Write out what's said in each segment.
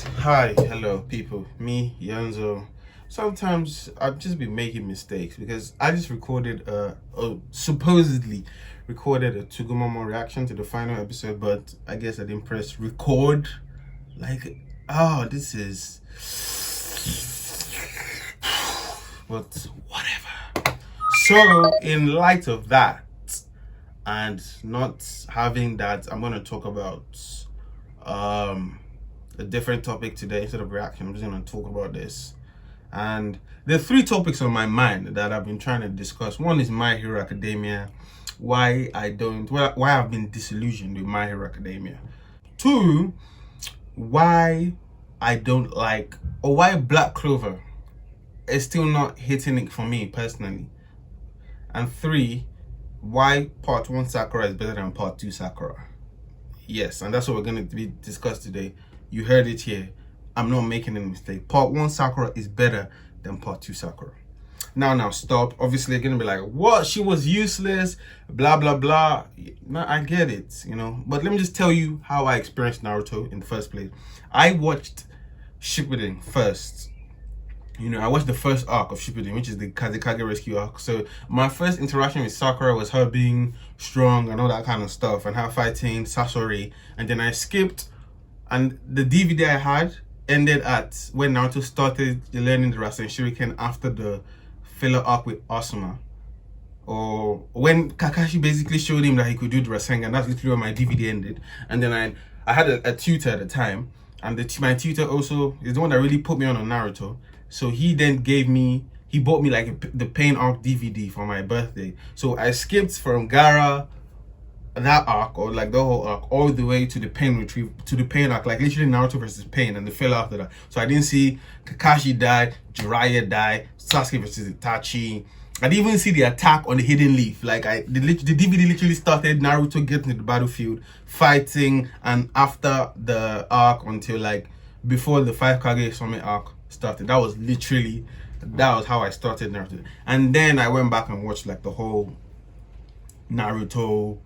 Hi, hello, people. Me, Yanzo. Sometimes I've just been making mistakes because I just recorded supposedly recorded a Tugumamo reaction to the final episode, but I guess I didn't press record. Like, this is. But whatever. So, in light of that, and not having that, I'm going to talk about a different topic today instead of reaction. I'm just going to talk about this. And there are three topics on my mind that I've been trying to discuss. One is My Hero Academia, why I've been disillusioned with My Hero Academia. Two, why I don't like, or why Black Clover is still not hitting it for me personally. And three, why part 1 Sakura is better than part 2 Sakura. Yes, and that's what we're going to be discussed today. You heard it here. I'm not making any mistake. Part 1 Sakura is better than part 2 Sakura. Now stop. Obviously you're gonna be like, what? She was useless, blah blah blah. No, I get it, But let me just tell you how I experienced Naruto in the first place. I watched Shippuden first. I watched the first arc of Shippuden, which is the Kazekage rescue arc. So my first interaction with Sakura was her being strong and all that kind of stuff, and her fighting Sasori. And then I skipped, and the DVD I had ended at when Naruto started learning the Rasen Shuriken after the filler arc with Asuma. Or when Kakashi basically showed him that he could do the Rasengan. That's literally where my DVD ended. And then I had a tutor at the time, and my tutor also is the one that really put me on Naruto. So he then bought me like the Pain arc DVD for my birthday. So I skipped from Gara, that arc, or like the whole arc, all the way to the Pain arc, like literally Naruto versus Pain, and the filler after that. So I didn't see Kakashi die, Jiraiya die, Sasuke versus Itachi. I didn't even see the attack on the Hidden Leaf. Like the DVD literally started Naruto getting to the battlefield, fighting, and after the arc until like before the 5 Kage Summit arc started. That was how I started Naruto. And then I went back and watched like the whole Naruto.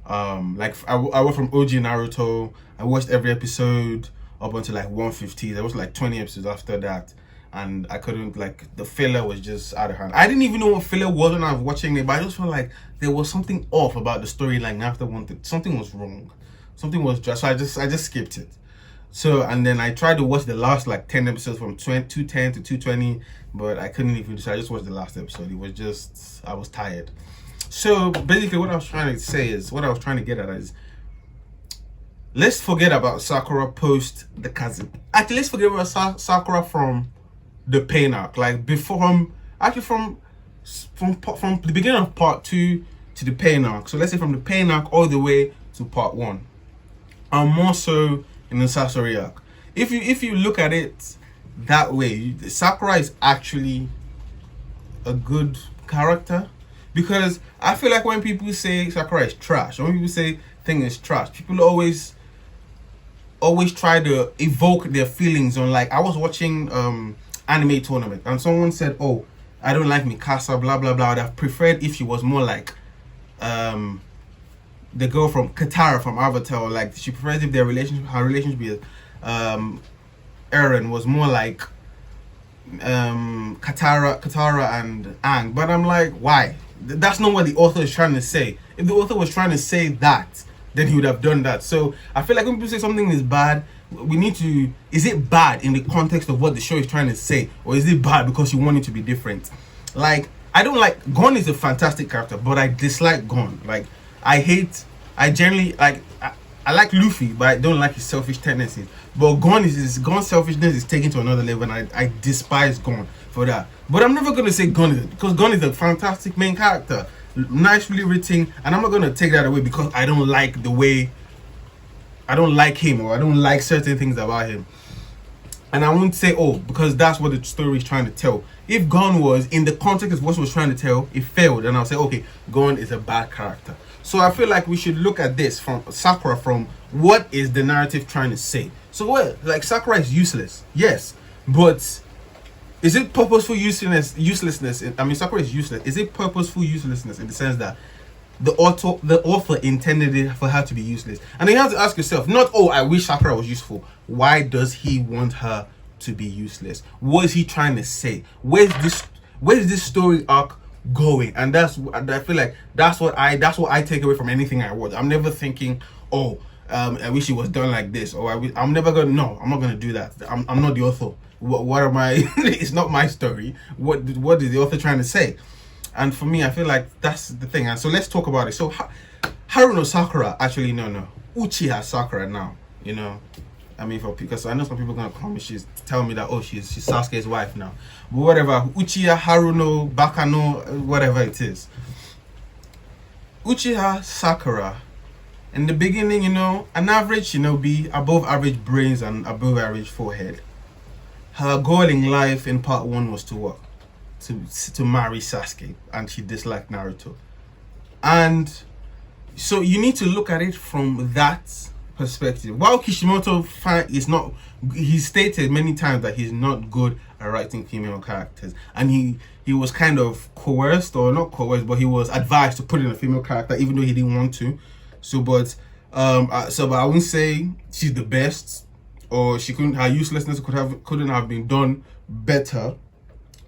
I went from OG Naruto. I watched every episode up until like 150. There was like 20 episodes after that, and I couldn't, like, the filler was just out of hand. I didn't even know what filler was when I was watching it, but I just felt like there was something off about the storyline. After something was wrong, something was just. So I just skipped it. So, and then I tried to watch the last like 10 episodes from 210 to 220, but I couldn't even. So I just watched the last episode. It was just, I was tired. So basically what I was trying to get at is, let's forget about Sakura post the Kaze. Actually, let's forget about Sakura from the Pain arc. Like from the beginning of part 2 to the Pain arc. So let's say from the Pain arc all the way to part 1. And more so in the Sasori arc. If you look at it that way, Sakura is actually a good character. Because I feel like when people say Sakura is trash, or when people say thing is trash, people always try to evoke their feelings on, like, I was watching anime tournament and someone said, oh, I don't like Mikasa, blah blah blah. I'd have preferred if she was more like the girl from Katara from Avatar. Like, she prefers if her relationship with Eren was more like Katara and Aang. But I'm like, why? That's not what the author is trying to say. If the author was trying to say that, then he would have done that. So I feel like when people say something is bad, we need to, is it bad in the context of what the show is trying to say, or is it bad because you want it to be different? Like, I don't like, Gon is a fantastic character, but I dislike Gon. Like, I generally like, I like Luffy, but I don't like his selfish tendencies. But Gon's selfishness is taken to another level, and I despise Gon for that. But I'm never gonna say Gon is, because Gon is a fantastic main character, nicely written, and I'm not gonna take that away because I don't like him, or I don't like certain things about him. And I won't say, oh, because that's what the story is trying to tell. If Gon was in the context of what it was trying to tell, it failed, and I'll say, okay, Gon is a bad character. So I feel like we should look at this from Sakura, from what is the narrative trying to say. So what, like, Sakura is useless, yes, but is it purposeful uselessness? I mean, Sakura is useless. Is it purposeful uselessness in the sense that the author intended it for her to be useless. And then you have to ask yourself, not, oh, I wish Sakura was useful. Why does he want her to be useless? What is he trying to say? Where's this story arc going? And I feel like that's what I take away from anything I watch. I'm never thinking, oh, I wish it was done like this, or I'm not gonna do that. I'm not the author. What am I? It's not my story. What is the author trying to say? And for me, I feel like that's the thing. And so let's talk about it. So Haruno Sakura, actually no, Uchiha Sakura now. You know, I mean, because I know some people are gonna come and tell me that, oh, she's Sasuke's wife now. But whatever, Uchiha, Haruno, Bakano, whatever it is. Uchiha Sakura, in the beginning, you know, an average, be above average brains and above average forehead. Her goal in life in part 1 was to what? To marry Sasuke, and she disliked Naruto. And so you need to look at it from that perspective. While Kishimoto he stated many times that he's not good at writing female characters, and he was kind of coerced, or not coerced, but he was advised to put in a female character even though he didn't want to. But I wouldn't say she's the best, or her uselessness couldn't have been done better.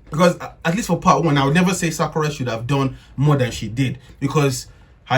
Because at least for part 1, I would never say Sakura should have done more than she did. Because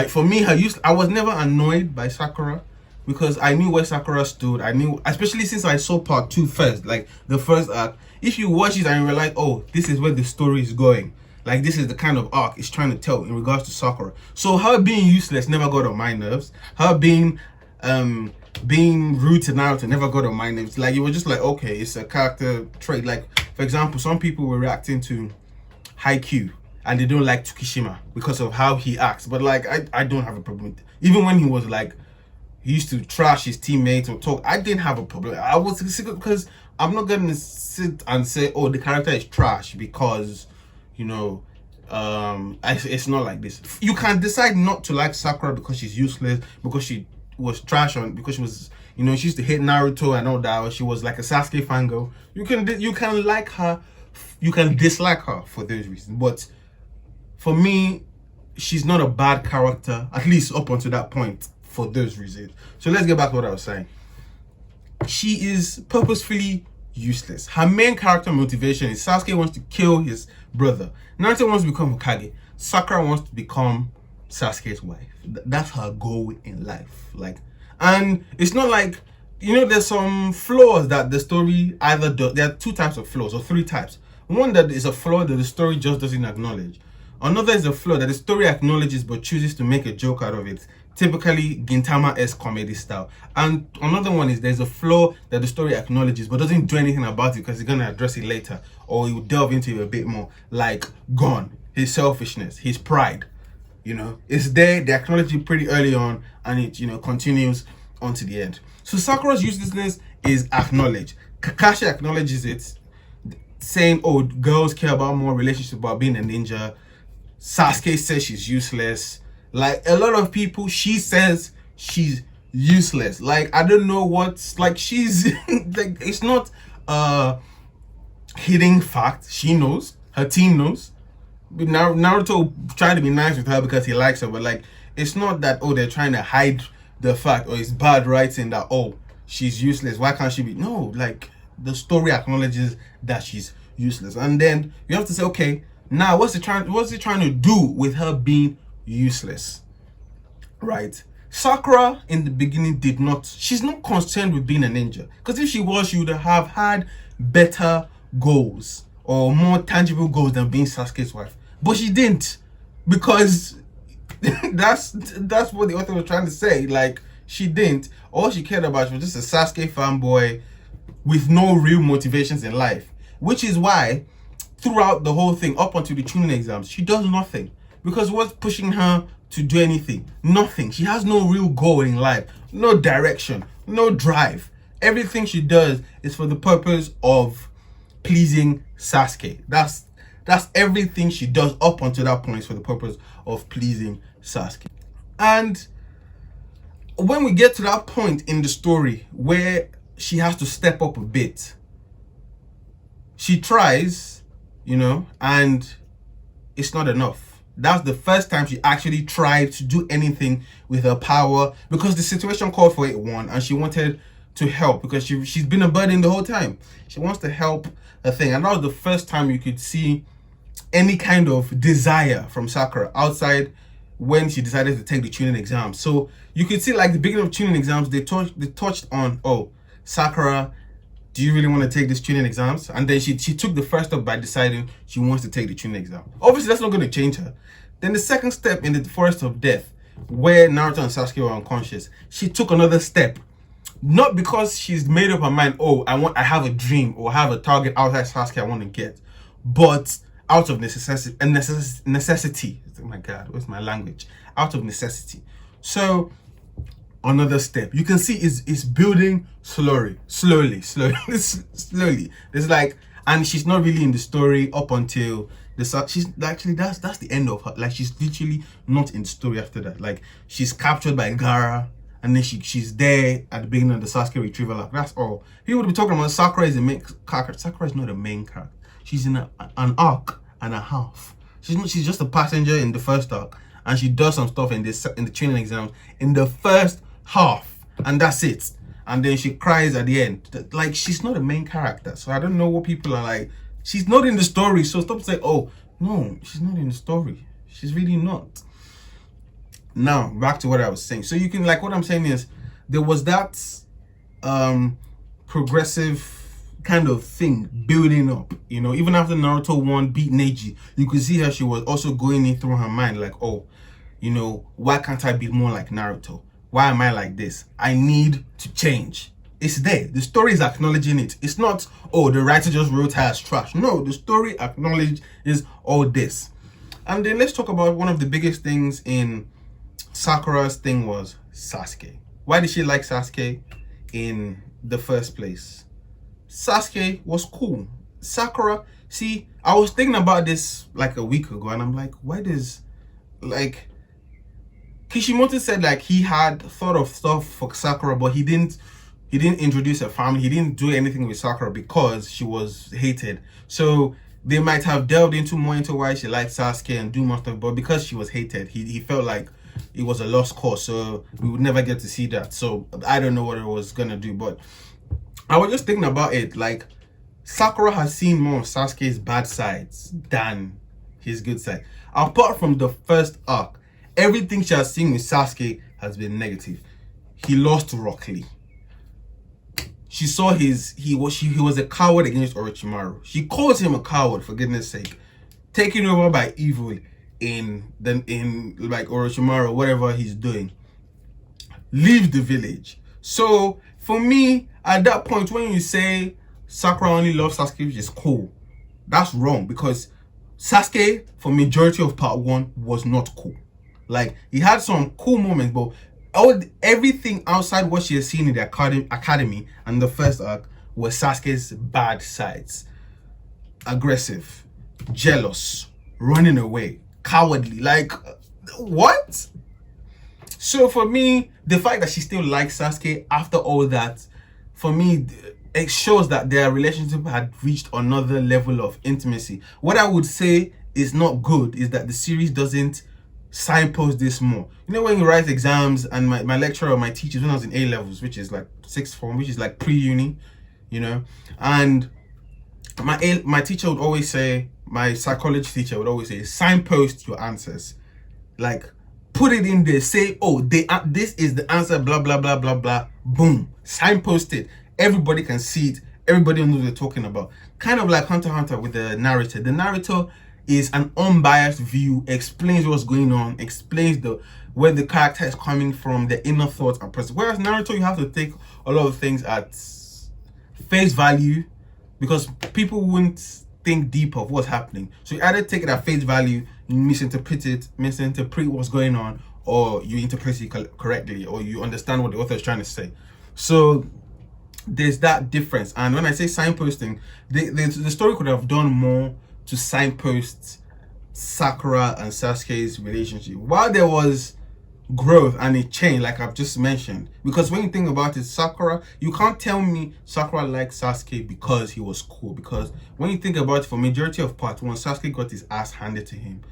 for me, I was never annoyed by Sakura, because I knew where Sakura stood. I knew, especially since I saw part 2 first, like the first arc. If you watch it and you realize, oh, this is where the story is going, like this is the kind of arc it's trying to tell in regards to Sakura. So her being useless never got on my nerves. Her being rude to Naruto never got on my nerves. Like, it was just like, okay, it's a character trait. Like, for example, some people were reacting to Haikyuu and they don't like Tsukishima because of how he acts. But like, I don't have a problem with it. Even when he was like, he used to trash his teammates or talk, I didn't have a problem. I was because I'm not gonna sit and say, oh, the character is trash because, it's not like this. You can decide not to like Sakura because she's useless, because she was trash because she was, she used to hate Naruto and all that, or she was like a Sasuke fangirl. You can like her, you can dislike her for those reasons. But for me, she's not a bad character, at least up until that point, for those reasons. So let's get back to what I was saying. She is purposefully useless. Her main character motivation is Sasuke wants to kill his brother. Naruto wants to become Hokage. Sakura wants to become Sasuke's wife. That's her goal in life. Like, and it's not like, there's some flaws that the story either does. There are 2 types of flaws, or 3 types. One that is a flaw that the story just doesn't acknowledge. Another is a flaw that the story acknowledges but chooses to make a joke out of it. Typically Gintama-esque comedy style. And another one is there's a flaw that the story acknowledges but doesn't do anything about it because he's gonna address it later, or he'll delve into it a bit more. Like Gon, his selfishness, his pride. It's there, they acknowledge it pretty early on, and it continues on to the end. So Sakura's uselessness is acknowledged. Kakashi acknowledges it, saying, oh, girls care about more relationships about being a ninja. Sasuke says she's useless. Like, a lot of people, she says she's useless. Like, I don't know what's, like, she's, like, it's not a hidden fact. She knows, her team knows. Naruto trying to be nice with her because he likes her, but like, it's not that, oh, they're trying to hide the fact, or it's bad writing that, oh, she's useless, why can't she be? No, like, the story acknowledges that she's useless. And then you have to say, okay, now what's it trying to do with her being useless, right? Sakura in the beginning she's not concerned with being a ninja, because if she was, she would have had better goals or more tangible goals than being Sasuke's wife. But she didn't, because that's what the author was trying to say. Like, she didn't. All she cared about was just a Sasuke fanboy with no real motivations in life, which is why throughout the whole thing, up until the tuning exams, she does nothing. Because what's pushing her to do anything? Nothing. She has no real goal in life, no direction, no drive. Everything she does is for the purpose of pleasing Sasuke. That's everything she does up until that point, is for the purpose of pleasing Sasuke. And when we get to that point in the story where she has to step up a bit, she tries, and it's not enough. That's the first time she actually tried to do anything with her power, because the situation called for it, one, and she wanted to help because she's been a burden the whole time. She wants to help a thing, and that was the first time you could see any kind of desire from Sakura outside when she decided to take the tuning exam. So you could see, like, the beginning of tuning exams, they touched on, oh, Sakura, do you really want to take this tuning exams? And then she took the first step by deciding she wants to take the tuning exam. Obviously, that's not going to change her. Then the second step in the Forest of Death, where Naruto and Sasuke were unconscious, she took another step. Not because she's made up her mind, oh, I have a dream or I have a target outside Sasuke I want to get, but out of necessity. Oh my God, what's my language? Out of necessity. So another step. You can see is building slowly. It's like, and she's not really in the story up until she's actually that's the end of her. Like, she's literally not in the story after that. Like, she's captured by Gaara, and then she's there at the beginning of the Sasuke retrieval arc. That's all. People would be talking about Sakura is the main character. Sakura is not the main character. She's in an arc and a half. She's just a passenger in the first arc, and she does some stuff in the training exams in the first half, and that's it. And then she cries at the end. Like, she's not a main character. So I don't know what people are like. She's not in the story. So stop saying, oh no, she's not in the story. She's really not. Now back to what I was saying. So you can, like, what I'm saying is there was that progressive kind of thing building up, you know. Even after Naruto won, beat Neji, you could see how she was also going in through her mind, like, oh, you know, why can't I be more like Naruto? Why am I like this? I need to change. It's there. The story is acknowledging it. It's not, oh, the writer just wrote her as trash. No, the story acknowledges all this. And then let's talk about one of the biggest things in Sakura's thing was Sasuke. Why did she like Sasuke in the first place? Sasuke was cool. Sakura, see, I was thinking about this like a week ago, and I'm like, why does, like, Kishimoto said, like, he had thought of stuff for Sakura, but he didn't introduce her family. He didn't do anything with Sakura because she was hated. So they might have delved more into why she liked Sasuke and do more stuff, but because she was hated, he felt like it was a lost cause, so we would never get to see that. So I don't know what it was gonna do, but I was just thinking about it, like, Sakura has seen more of Sasuke's bad sides than his good side. Apart from the first arc, everything she has seen with Sasuke has been negative. He lost to Rock Lee. She saw he was a coward against Orochimaru. She calls him a coward, for goodness sake. Taken over by evil in like Orochimaru, whatever he's doing. Leave the village. So for me, at that point, when you say Sakura only loves Sasuke, which is cool, that's wrong, because Sasuke, for majority of part 1, was not cool. Like, he had some cool moments, but everything outside what she has seen in the academy and the first arc was Sasuke's bad sides. Aggressive, jealous, running away, cowardly. Like, what? So for me, the fact that she still likes Sasuke after all that, for me, it shows that their relationship had reached another level of intimacy. What I would say is not good is that the series doesn't signpost this more. You know, when you write exams, and my lecturer, my teachers, when I was in A levels, which is like sixth form, which is like pre-uni, you know, and my teacher would always say, my psychology teacher would always say, signpost your answers. Like, put it in there, say, oh, this is the answer, blah, blah, blah, blah, blah, boom, signpost it. Everybody can see it. Everybody knows what they're talking about. Kind of like Hunter x Hunter with the narrator. The narrator is an unbiased view, explains what's going on, explains where the character is coming from, their inner thoughts and present. Whereas Naruto, you have to take a lot of things at face value, because people wouldn't think deep of what's happening. So you either take it at face value, you misinterpret what's going on, or you interpret it correctly, or you understand what the author is trying to say. So there's that difference. And when I say signposting, the story could have done more to signpost Sakura and Sasuke's relationship, while there was growth and a change, like I've just mentioned. Because when you think about it, Sakura, you can't tell me Sakura liked Sasuke because he was cool. Because when you think about it, for majority of part 1, Sasuke got his ass handed to him.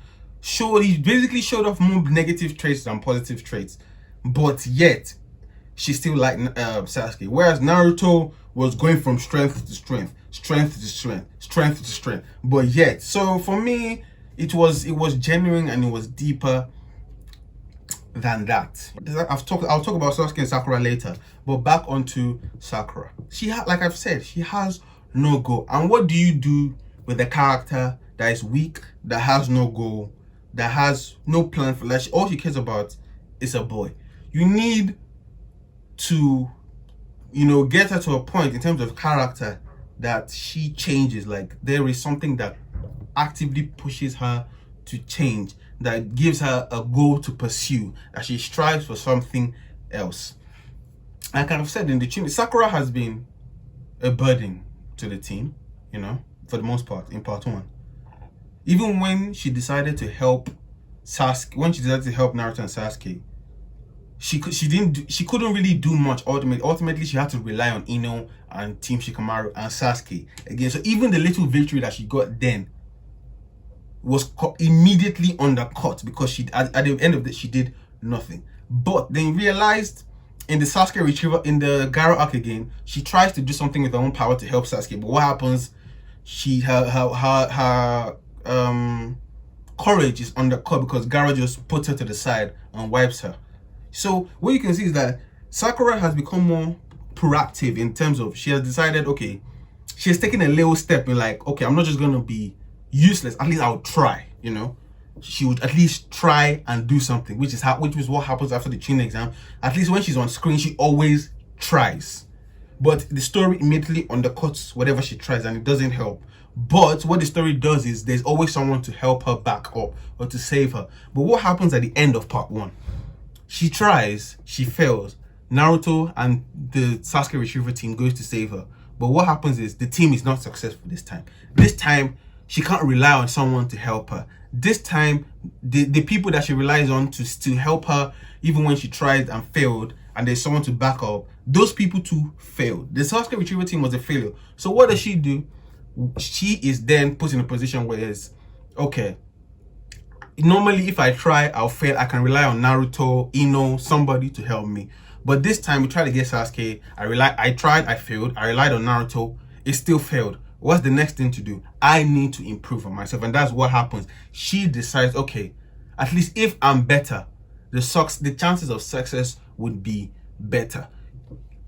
he basically showed off more negative traits than positive traits, but yet she still liked Sasuke. Whereas Naruto was going from strength to strength, strength to strength, strength to strength. But yet, so for me, it was genuine and it was deeper than that. I'll talk about Sasuke and Sakura later, but back onto Sakura. Like I've said, she has no goal. And what do you do with a character that is weak, that has no goal, that has no plan for life? All she cares about is a boy. You need to, get her to a point in terms of character that she changes. Like there is something that actively pushes her to change, that gives her a goal to pursue, that she strives for something else. Like I've said in the team, Sakura has been a burden to the team, for the most part, in part 1. Even when she decided to help Sasuke, when she decided to help Naruto and Sasuke, she couldn't really do much. Ultimately, she had to rely on Ino and Team Shikamaru and Sasuke again. So even the little victory that she got then was immediately undercut because at the end of it, she did nothing. But then realized in the Sasuke retrieval, in the Gaara arc again, she tries to do something with her own power to help Sasuke. But what happens? Her courage is undercut because Gaara just puts her to the side and wipes her. So what you can see is that Sakura has become more proactive in terms of, she has decided, okay, she has taken a little step in like, okay, I'm not just going to be useless. At least I'll try, She would at least try and do something, which is what happens after the Chunin exam. At least when she's on screen, she always tries. But the story immediately undercuts whatever she tries and it doesn't help. But what the story does is there's always someone to help her back up or to save her. But what happens at the end of part 1? She tries, she fails. Naruto and the Sasuke retriever team goes to save her. But what happens is the team is not successful this time. This time, she can't rely on someone to help her. This time, the people that she relies on to help her, even when she tried and failed, and there's someone to back up, those people too failed. The Sasuke retriever team was a failure. So what does she do? She is then put in a position where it's, okay, normally if I try, I'll fail. I can rely on Naruto, Ino, somebody to help me. But this time we tried to get Sasuke. I tried, I failed. I relied on Naruto. It still failed. What's the next thing to do? I need to improve on myself. And that's what happens. She decides, okay, at least if I'm better, the chances of success would be better.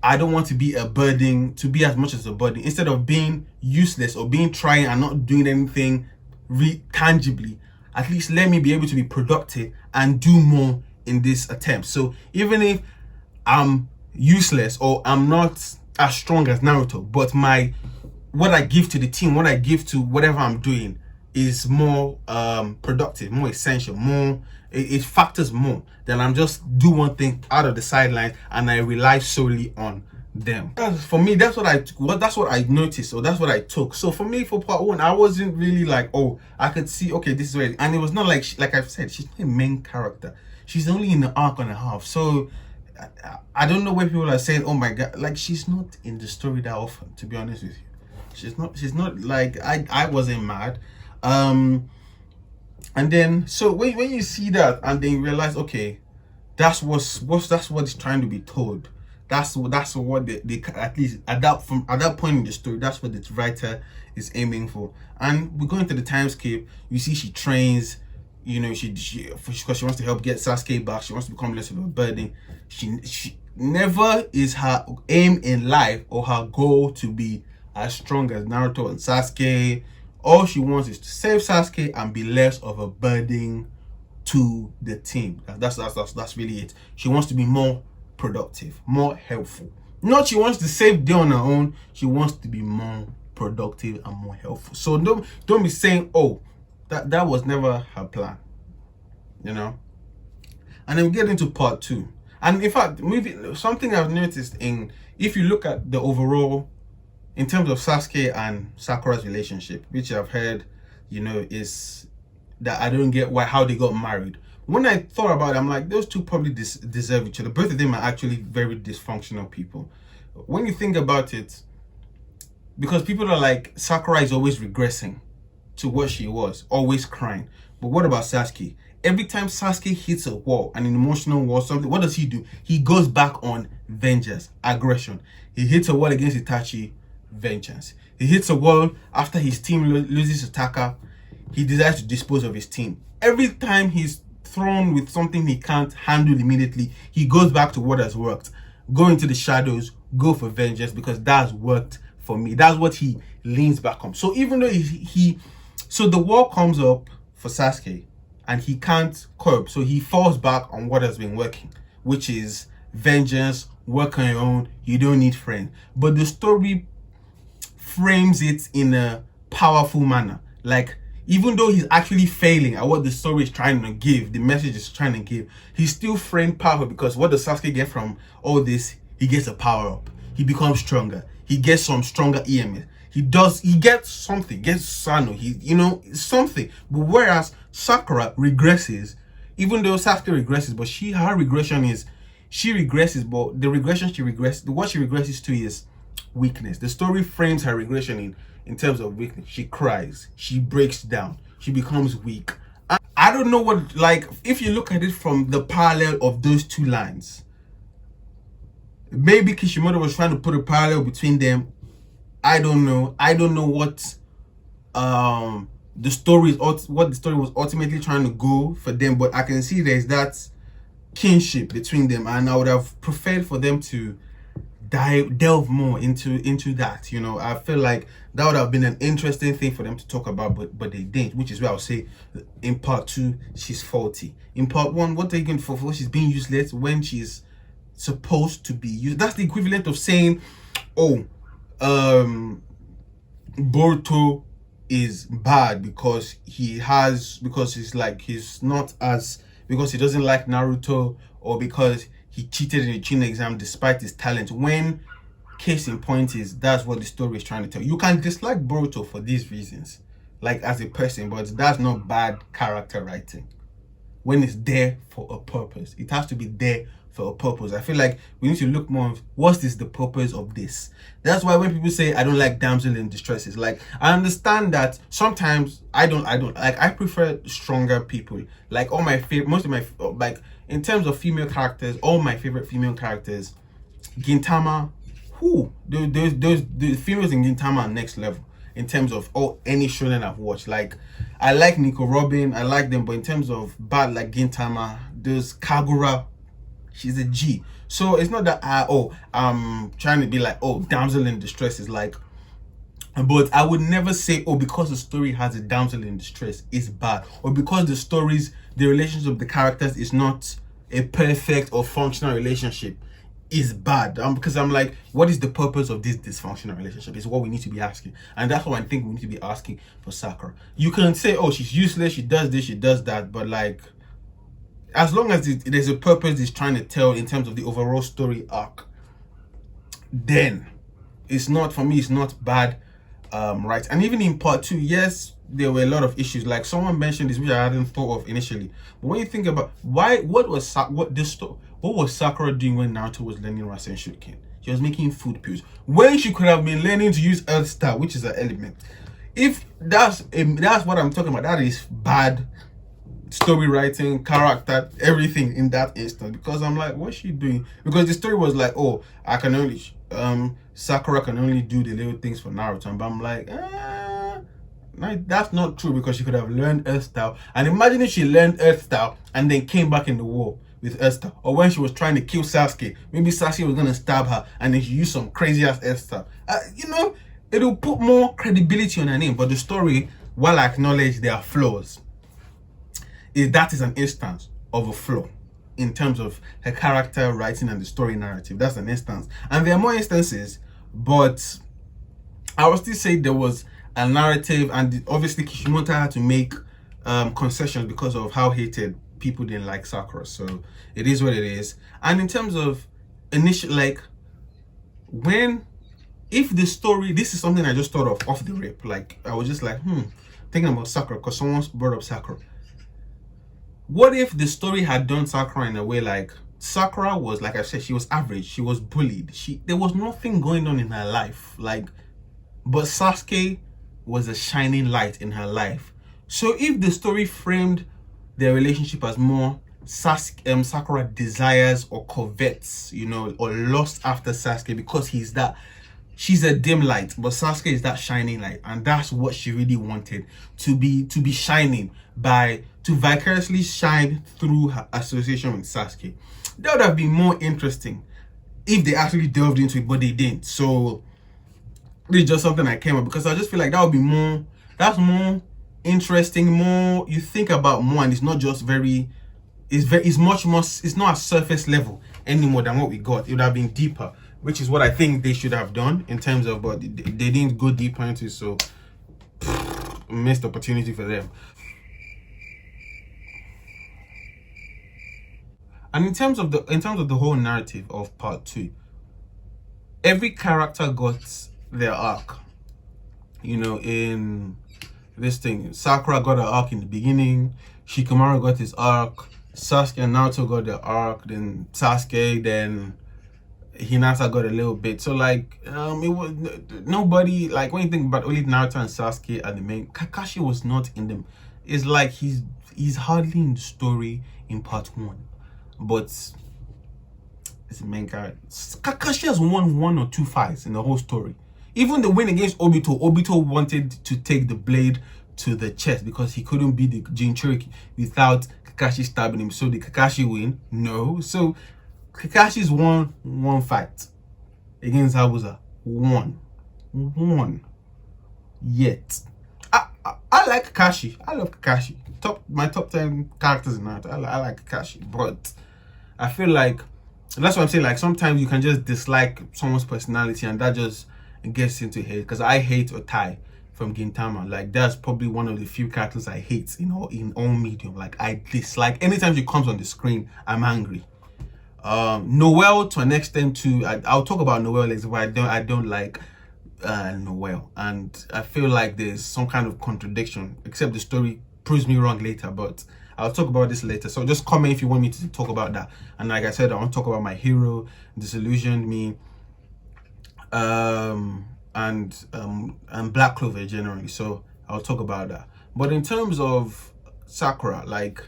I don't want to be a burden, to be as much as a burden. Instead of being useless or being trying and not doing anything tangibly, at least let me be able to be productive and do more in this attempt. So even if I'm useless or I'm not as strong as Naruto, but what I give to the team, what I give to whatever I'm doing is more productive, more essential, it factors more than I'm just do one thing out of the sideline and I rely solely on them. For me, that's what I noticed, or that's what I took. So for me, for part 1, I wasn't really like, oh, I could see, okay, this is where, and it was not like I've said, she's not a main character. She's only in the arc and a half. So I don't know where people are saying, oh my god, like she's not in the story that often, to be honest with you. She's not like, I wasn't mad. And then so when you see that and then you realize, okay, that's what's trying to be told. That's what they at least at that point in the story, that's what the writer is aiming for. And we go into the time skip. You see she trains, because she wants to help get Sasuke back. She wants to become less of a burden. She never is her aim in life or her goal to be as strong as Naruto and Sasuke. All she wants is to save Sasuke and be less of a burden to the team. That's really it. She wants to be more productive, more helpful. Not she wants to save day on her own. She wants to be more productive and more helpful. So don't be saying, oh, that was never her plan. And then we get into part 2. And in fact, something I've noticed if you look at the overall, in terms of Sasuke and Sakura's relationship, which I've heard, is that I don't get how they got married. When I thought about it, I'm like, those two probably deserve each other. Both of them are actually very dysfunctional people. When you think about it, because people are like, Sakura is always regressing to what she was, always crying. But what about Sasuke? Every time Sasuke hits a wall, an emotional wall, something, what does he do? He goes back on vengeance, aggression. He hits a wall against Itachi, vengeance. He hits a wall after his team loses Taka. He decides to dispose of his team. Every time he's thrown with something he can't handle immediately, he goes back to what has worked. Go into the shadows, go for vengeance, because that's worked for me. That's what he leans back on. So even though so the wall comes up for Sasuke and he can't cope, so he falls back on what has been working, which is vengeance, work on your own, you don't need friends. But the story frames it in a powerful manner. Like, even though he's actually failing at what the story is trying to give, the message is trying to give, he's still framed powerful, because what does Sasuke get from all this? He gets a power up. He becomes stronger. He gets some stronger EMS. He gets something, gets Sano, something. But whereas Sakura regresses, even though Sasuke regresses, but her regression is, she regresses, but the regression what she regresses to is weakness. The story frames her regression in terms of weakness. She cries, she breaks down, she becomes weak. I don't know what, like, if you look at it from the parallel of those two lines, maybe Kishimoto was trying to put a parallel between them. I don't know what the story was ultimately trying to go for them, but I can see there's that kinship between them, and I would have preferred for them to delve more into that. I feel like that would have been an interesting thing for them to talk about, but they didn't, which is why I'll say in part 2 she's faulty. In part 1, what are you going for? She's being useless when she's supposed to be used. That's the equivalent of saying, oh, Boruto is bad because he doesn't like Naruto, or because he cheated in the Chunin exam despite his talent, when case in point is that's what the story is trying to tell. You can dislike Boruto for these reasons, like as a person, but that's not bad character writing. When it's there for a purpose, it has to be there for a purpose. I feel like we need to look more of what's the purpose of this. That's why when people say I don't like damsel in distress, it's like, I understand that sometimes I don't like, I prefer stronger people. Like in terms of female characters, all my favorite female characters, Gintama, the females in Gintama are next level in terms of any shonen I've watched. Like, I like Nico Robin, I like them, but in terms of bad, like Gintama, there's Kagura, she's a G. So it's not that I'm trying to be like, damsel in distress is like, but I would never say, because the story has a damsel in distress is bad, or because the relationship of the characters is not a perfect or functional relationship is bad. Because I'm like, what is the purpose of this dysfunctional relationship is what we need to be asking. And that's what I think we need to be asking for Sakura. You can say, she's useless, she does this, she does that, but like, as long as there's a purpose it's trying to tell in terms of the overall story arc, then it's not bad, right? And even in part 2, yes, there were a lot of issues. Like, someone mentioned this, which I hadn't thought of initially. But when you think about what was Sakura doing when Naruto was learning Rasen Shuriken? She was making food pills when she could have been learning to use Earth Star, which is an element. If that's what I'm talking about, that is bad story writing, character, everything in that instance. Because I'm like, what's she doing? Because the story was like, I can only Sakura can only do the little things for Naruto, but I'm like, that's not true, because she could have learned Earth Style. And imagine if she learned Earth Style and then came back in the war with Earth Style, or when she was trying to kill Sasuke, maybe Sasuke was gonna stab her and then she used some crazy ass Earth Style. It'll put more credibility on her name. But the story, while I acknowledge there are flaws, that is an instance of a flaw in terms of her character writing and the story narrative. That's an instance, and there are more instances, but I would still say there was a narrative, and obviously Kishimoto had to make concessions because of how hated people didn't like Sakura. So it is what it is. And in terms of initial, like, if the story, this is something I just thought of off the rip. Like, I was just like, thinking about Sakura because someone brought up Sakura. What if the story had done Sakura in a way like Sakura was, like I said, she was average, she was bullied, there was nothing going on in her life, like, but Sasuke was a shining light in her life. So if the story framed their relationship as more Sakura desires or covets, you know, or lust after Sasuke because she's a dim light, but Sasuke is that shining light, and that's what she really wanted, to be shining to vicariously shine through her association with Sasuke. That would have been more interesting if they actually delved into it, but they didn't. So this is just something I came up because I just feel like that would be that's more interesting, more you think about more, and it's not just it's much more, it's not a surface level anymore than what we got. It would have been deeper, which is what I think they should have done in terms of, but they didn't go deeper into it, so missed opportunity for them. And in terms of the whole narrative of part 2, every character got their arc. You know, in this thing, Sakura got her arc in the beginning, Shikamaru got his arc, Sasuke and Naruto got their arc, then Sasuke, then Hinata got a little bit. So like it was nobody, like when you think about only Naruto and Sasuke are the main. Kakashi was not in them. It's like he's hardly in the story in part 1, but it's the main character. Kakashi has won 1 or 2 fights in the whole story. Even the win against Obito wanted to take the blade to the chest because he couldn't beat the Jinchuriki without Kakashi stabbing him. So did Kakashi win? No. So Kakashi's won 1 fight against Habuza. 1. Yet. I like Kakashi. I love Kakashi. My top 10 characters in Naruto. I like Kakashi. But I feel like, that's what I'm saying, like sometimes you can just dislike someone's personality and that just gets into hate. Because I hate Otai from Gintama. Like that's probably one of the few characters I hate in all medium. Like I dislike, anytime she comes on the screen, I'm angry. Noelle to an extent too. I'll talk about Noelle later, but I don't like Noelle, and I feel like there's some kind of contradiction, except the story proves me wrong later, but I'll talk about this later. So just comment if you want me to talk about that. And like I said, I want to talk about my hero, disillusioned me, and Black Clover generally. So I'll talk about that. But in terms of Sakura, like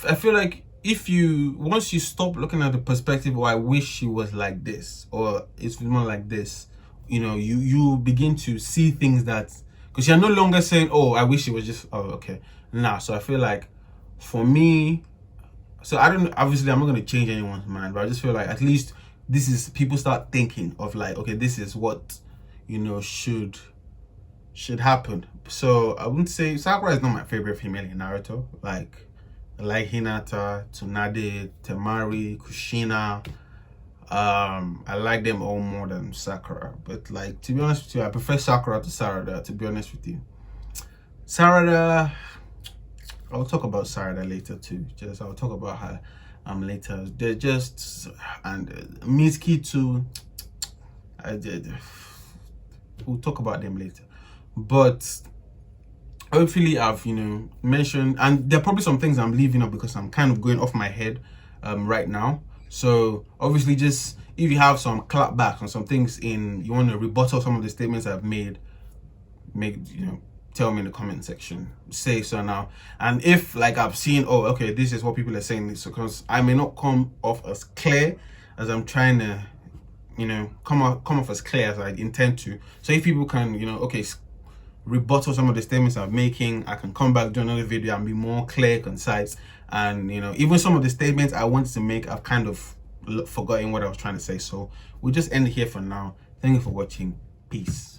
I feel like once you stop looking at the perspective, oh, I wish she was like this, or it's more like this, you know, you begin to see things that, because you're no longer saying, oh, I wish it was just, oh, okay. Nah, so I feel like for me, so obviously I'm not going to change anyone's mind, but I just feel like at least this is, people start thinking of like, okay, this is what, you know, should happen. So I wouldn't say Sakura is not my favorite female in Naruto. Like, I like Hinata, Tsunade, Temari, Kushina. I like them all more than Sakura. But like, to be honest with you, I prefer Sakura to Sarada, to be honest with you. Sarada, I'll talk about Sarada later too. I'll talk about her later. They're just, and Mitsuki too. We'll talk about them later. But hopefully I've, you know, mentioned, and there are probably some things I'm leaving up because I'm kind of going off my head right now. So obviously, just if you have some clapbacks on some things you want to rebuttal some of the statements I've made, you know, tell me in the comment section. Say so now. And if like I've seen, oh, okay, this is what people are saying, this, because I may not come off as clear as I'm trying to, you know, come off as clear as I intend to. So if people can, you know, okay, rebuttal some of the statements I'm making, I can come back, do another video and be more clear, concise, and you know, even some of the statements I wanted to make, I've kind of forgotten what I was trying to say. So we'll just end it here for now. Thank you for watching. Peace.